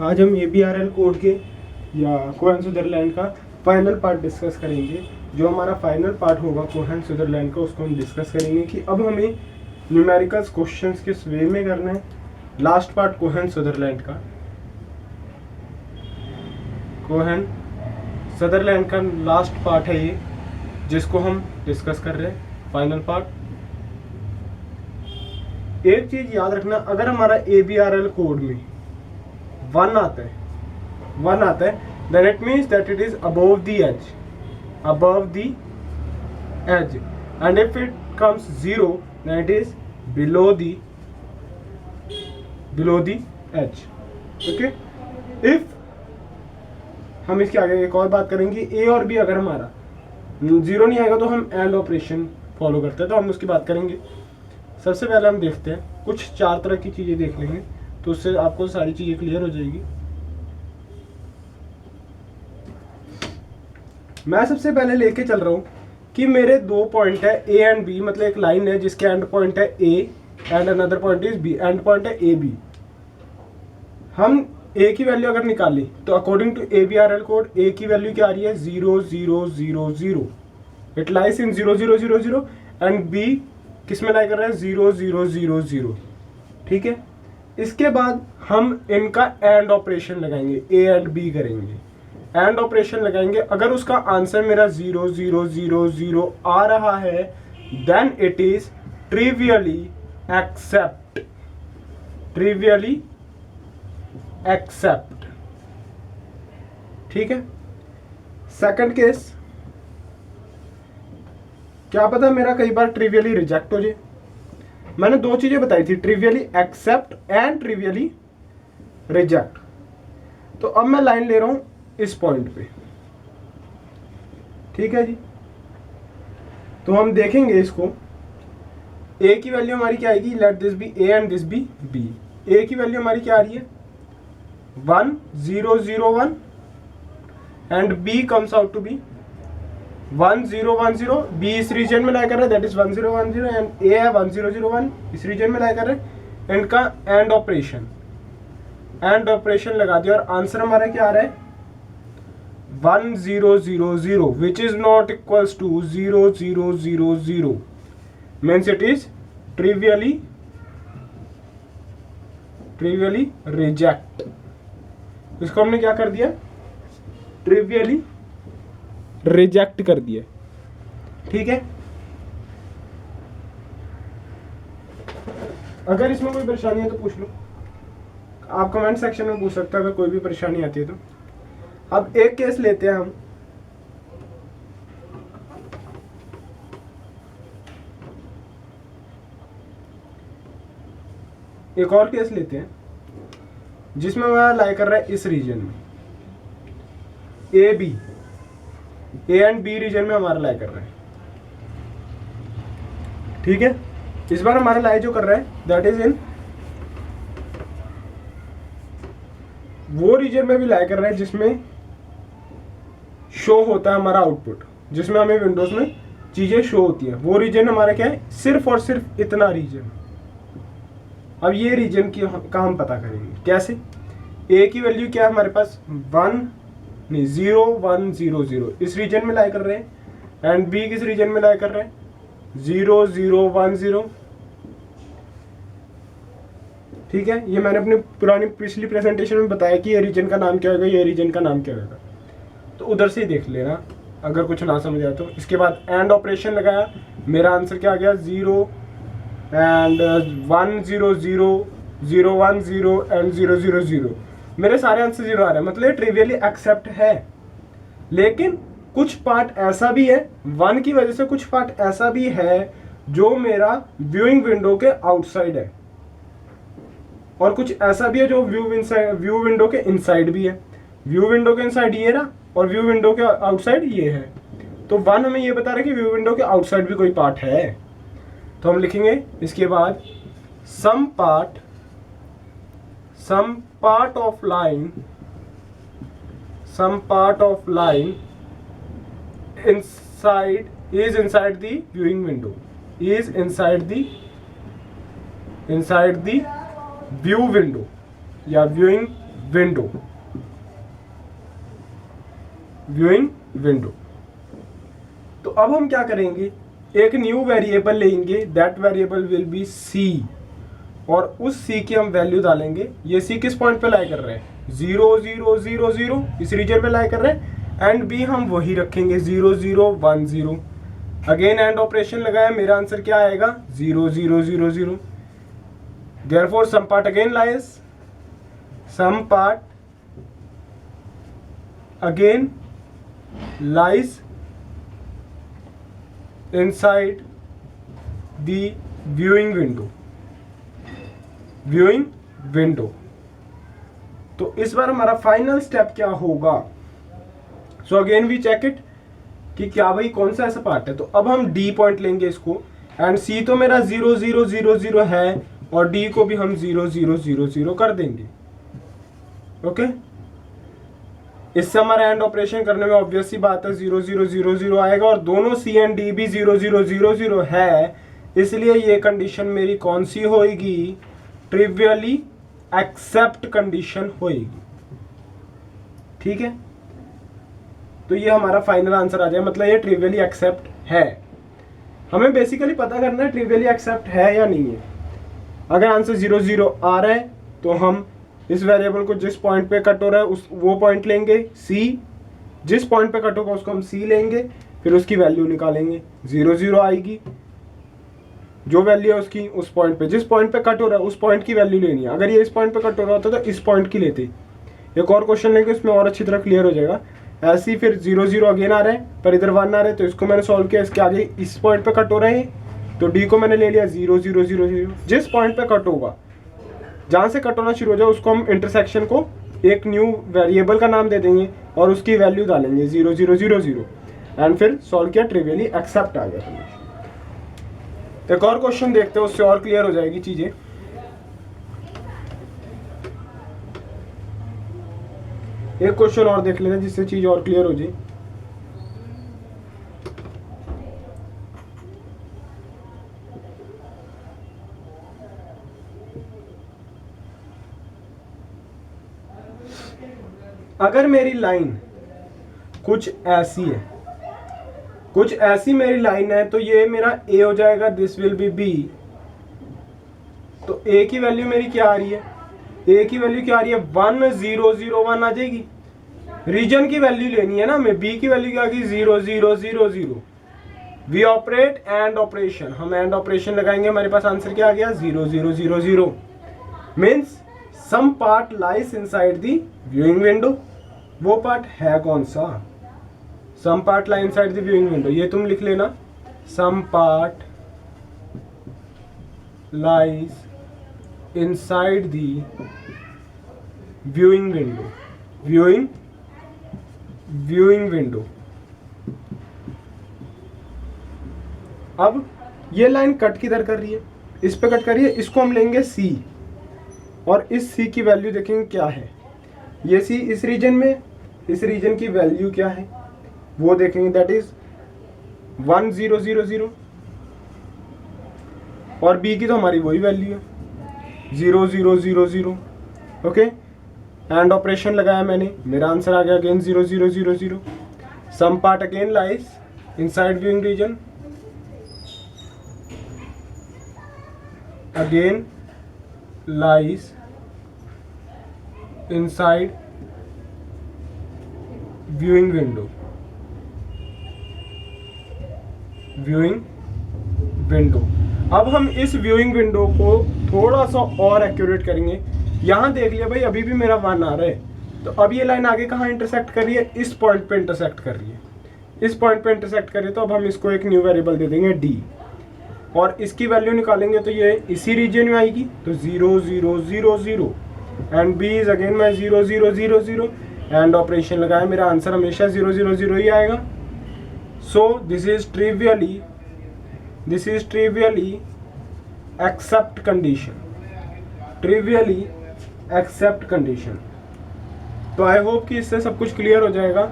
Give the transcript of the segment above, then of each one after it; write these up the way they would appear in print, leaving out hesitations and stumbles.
आज हम ABRL code के या कोहेन सुदरलैंड का फाइनल पार्ट डिस्कस करेंगे। जो हमारा फाइनल पार्ट होगा कोहेन सुदरलैंड का, उसको हम डिस्कस करेंगे कि अब हमें न्यूमेरिकल्स क्वेश्चंस किस वे में करना है। लास्ट पार्ट कोहेन सुदरलैंड का, कोहेन सदरलैंड का लास्ट पार्ट है ये, जिसको हम डिस्कस कर रहे हैं, फाइनल पार्ट। एक चीज याद रखना, अगर हमारा ABRL कोड में 1 आता है then it means that it is above the edge, and if it comes 0 then it is below the edge. Okay, if हम इसके आगे एक और बात करेंगे, A और B अगर हमारा 0 नहीं आएगा तो हम एंड ऑपरेशन फॉलो करते हैं, तो हम उसकी बात करेंगे। सबसे पहले हम देखते हैं कुछ 4 तरह की चीजें देख लेंगे, तो उससे आपको सारी चीजें क्लियर हो जाएगी। मैं सबसे पहले लेके चल रहा हूं कि मेरे 2 पॉइंट है A एंड B, मतलब एक लाइन है जिसके एंड पॉइंट है A and another point is B, end point है AB। हम A की वैल्यू अगर निकाली तो according to ABRL code A की वैल्यू क्या आ रही है, 0 0 0 0। It lies in 0 0 0 0 and B किस में लाई कर रहा है, 0 0 0 0। ठीक है, इसके बाद हम इनका एंड ऑपरेशन लगाएंगे, A एंड B करेंगे, एंड ऑपरेशन लगाएंगे। अगर उसका आंसर मेरा 0 0 0 0 आ रहा है then it is trivially accept. ठीक है, सेकंड केस, क्या पता मेरा कई बार ट्रिवियली रिजेक्ट हो जाए। मैंने 2 चीजें बताई थी, ट्रिवियली एक्सेप्ट एंड ट्रिवियली रिजेक्ट। तो अब मैं लाइन ले रहा हूं इस पॉइंट पे। ठीक है जी, तो हम देखेंगे इसको। A की वैल्यू हमारी क्या आएगी, let this be A and this be B। A की वैल्यू हमारी क्या आ रही है, 1 0 0 1 and B comes out to be 1 0 1 0। B इस रीजन में लाई कर रहा है, दैट इज 1 0 1 0, एंड A है 1 0 0 1, इस रीजन में लाई कर रहे हैं। इनका एंड ऑपरेशन लगा दिया और आंसर हमारा क्या आ रहा है, 1 0 0 0, which is not equals to 0 0 0 0, means it is trivially reject। इसको हमने क्या कर दिया, ट्रिवियली रिजेक्ट कर दिया। ठीक है, अगर इसमें कोई परेशानी है तो पूछ लो, आप कमेंट सेक्शन में पूछ सकते हो अगर कोई भी परेशानी आती है तो। अब एक केस लेते हैं हम, एक और केस लेते हैं जिसमें हमारा लाई कर रहा है इस रीजन में, A एंड B रीजन में हमारा लाई कर रहा है। ठीक है, इस बार हमारा लाई जो कर रहा है दैट इज इन वो रीजन में भी लाई कर रहा है जिसमें शो होता है हमारा आउटपुट, जिसमें हमें विंडोज में चीजें शो होती हैं। वो रीजन हमारा क्या है, सिर्फ और सिर्फ इतना रीजन। अब ये रीजन का हम पता करेंगे कैसे। A की वैल्यू क्या है हमारे पास, 0 1 0 0, इस रीजन में लाई कर रहे हैं, एंड B किस रीजन में लाई कर रहे हैं, 0 0 1 0। ठीक है, ये मैंने अपने पिछली प्रेजेंटेशन में बताया कि ये रीजन का नाम क्या होगा, ये रीजन का नाम क्या होगा, तो उधर से ही देख लेना अगर कुछ ना समझ आया तो। इसके बाद एंड ऑपरेशन लगाया, मेरा आंसर क्या आ गया, 0 एंड 1 0 0 0 1 0 एंड 0 0 0। मेरे सारे आंसर 0 आ रहे हैं, मतलब ट्रिवियली एक्सेप्ट है। लेकिन कुछ पार्ट ऐसा भी है 1 की वजह से, कुछ पार्ट ऐसा भी है जो मेरा व्यूइंग विंडो के आउटसाइड है, और कुछ ऐसा भी है जो व्यू विंडो के इनसाइड भी है। व्यू विंडो के इनसाइड ये रहा और व्यू विंडो के आउटसाइड ये है। तो 1 हमें ये बता रहा है कि व्यू विंडो के आउटसाइड भी कोई पार्ट है, तो हम लिखेंगे इसके बाद some part of line is inside the viewing window, is inside the view window या viewing विंडो, व्यूइंग विंडो। तो अब हम क्या करेंगे, एक न्यू वेरिएबल लेंगे, that variable will be C, और उस सी की हम वैल्यू डालेंगे। ये सी किस पॉइंट पे लाई कर रहे हैं, 0 0 0 0, इस रीजन पे लाई कर रहे हैं। एंड बी हम वही रखेंगे 0 0 1 0। अगेन एंड ऑपरेशन लगाया, मेरा आंसर क्या आएगा 0 0 0 0। Therefore some part again lies, some part again lies inside the viewing window, viewing window. तो इस बार हमारा फाइनल स्टेप क्या होगा, so again we check it कि क्या भाई कौन सा ऐसा पार्ट है। तो अब हम डी पॉइंट लेंगे इसको, एंड सी तो मेरा 0 0 0 0 है, और डी को भी हम 0 0 0 0 कर देंगे। ओके, इससे हमारा एंड ऑपरेशन करने में ऑब्वियस सी बात है 0 0 0 0 आएगा, और दोनों सी एंड डी भी 0 0 0 0 है, इसलिए ये कंडीशन मेरी कौन सी होएगी, ट्रिवियली एक्सेप्ट कंडीशन होएगी। ठीक है, तो ये हमारा फाइनल आंसर आ जाए, मतलब ये ट्रिवियली एक्सेप्ट है। हमें बेसिकली पता करना है ट्रिवियली एक्सेप्ट है या नहीं है। अगर आंसर 0 0 आ रहा है तो हम इस वेरिएबल को जिस पॉइंट पे कट हो रहा है उस वो पॉइंट लेंगे सी, जिस पॉइंट पे कट होगा उसको हम सी लेंगे, फिर उसकी वैल्यू निकालेंगे। 0 0 आएगी, जो वैल्यू है उसकी उस पॉइंट पे, जिस पॉइंट पे कट हो रहा है उस पॉइंट की वैल्यू लेनी है। अगर ये इस पॉइंट पे कट हो रहा होता तो इस पॉइंट की लेते। एक और क्वेश्चन लेंगे, उसमें और अच्छी तरह क्लियर हो जाएगा। ऐसे ही फिर 0 0 अगेन आ रहा है, पर इधर 1 आ रहा है, तो इसको मैंने सॉल्व किया। इसके आगे इस पॉइंट पे कट हो रहे हैं, तो डी को मैंने ले लिया 0 0 0 0। जिस पॉइंट पे कट होगा, जहाँ से कट होना शुरू हो जाए, उसको हम इंटरसेक्शन को एक न्यू वेरिएबल का नाम दे देंगे और उसकी वैल्यू डालेंगे 0 0 0 0, एंड फिर सॉल्व किया, ट्रिवियली एक्सेप्ट आ गया। एक और क्वेश्चन देखते हैं, उससे और क्लियर हो जाएगी चीजें। एक क्वेश्चन और देख लेते हैं जिससे चीज और क्लियर हो जाए। अगर मेरी लाइन कुछ ऐसी है, कुछ ऐसी मेरी लाइन है, तो ये मेरा ए हो जाएगा, दिस विल बी बी। तो ए की वैल्यू मेरी क्या आ रही है, ए की वैल्यू क्या आ रही है 1 0 0 1 आ जाएगी। रीजन की वैल्यू लेनी है ना हमें, बी की वैल्यू क्या आ गई 0 0 0 0। वी ऑपरेट एंड ऑपरेशन, हम एंड ऑपरेशन लगाएंगे, हमारे पास आंसर क्या आ गया 0 0 0 0। Means some part lies inside the viewing window. वो पार्ट है कौन सा, some part lie inside the viewing window, ये तुम लिख लेना, some part lies inside the viewing window, viewing window. अब ये लाइन कट किधर कर रही है, इस पे कट कर रही है, इसको हम लेंगे सी, और इस सी की वैल्यू देखेंगे क्या है। ये सी इस रीजन में, इस रीजन की वैल्यू क्या है वो देखेंगे, दैट इज 1 0 0 0, और बी की तो हमारी वही वैल्यू है 0 0 0 0। ओके, एंड ऑपरेशन लगाया मैंने, मेरा आंसर आ गया again 0 0 0 0। Some part again lies inside viewing region, again lies inside viewing window, viewing window. अब हम इस व्यूइंग विंडो को थोड़ा सा और एक्यूरेट करेंगे। यहाँ देख लिया भाई, अभी भी मेरा 1 आ रहा है, तो अब ये लाइन आगे कहाँ इंटरसेक्ट कर रही है, इस पॉइंट पे इंटरसेक्ट कर रही है, इस पॉइंट पे इंटरसेक्ट कर रही है। तो अब हम इसको एक न्यू वेरिएबल दे देंगे डी, और इसकी वैल्यू निकालेंगे तो ये इसी रीजन में आएगी, तो 0 0 0 0, and B is again my 0 0 0 0। And operation लगाया, मेरा आंसर हमेशा 0 0 0 ही आएगा। So this is trivially accept condition, trivially accept condition. तो आई होप कि इससे सब कुछ क्लियर हो जाएगा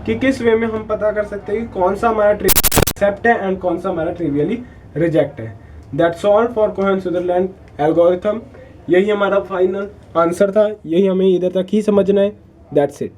कि किस वे में हम पता कर सकते हैं कि कौन सा हमारा ट्रिवियली एक्सेप्ट है एंड कौन सा हमारा ट्रिवियली रिजेक्ट है। That's all for Cohen-Sutherland algorithm, यही हमारा फाइनल आंसर था, यही हमें इधर तक ही समझना है। That's it.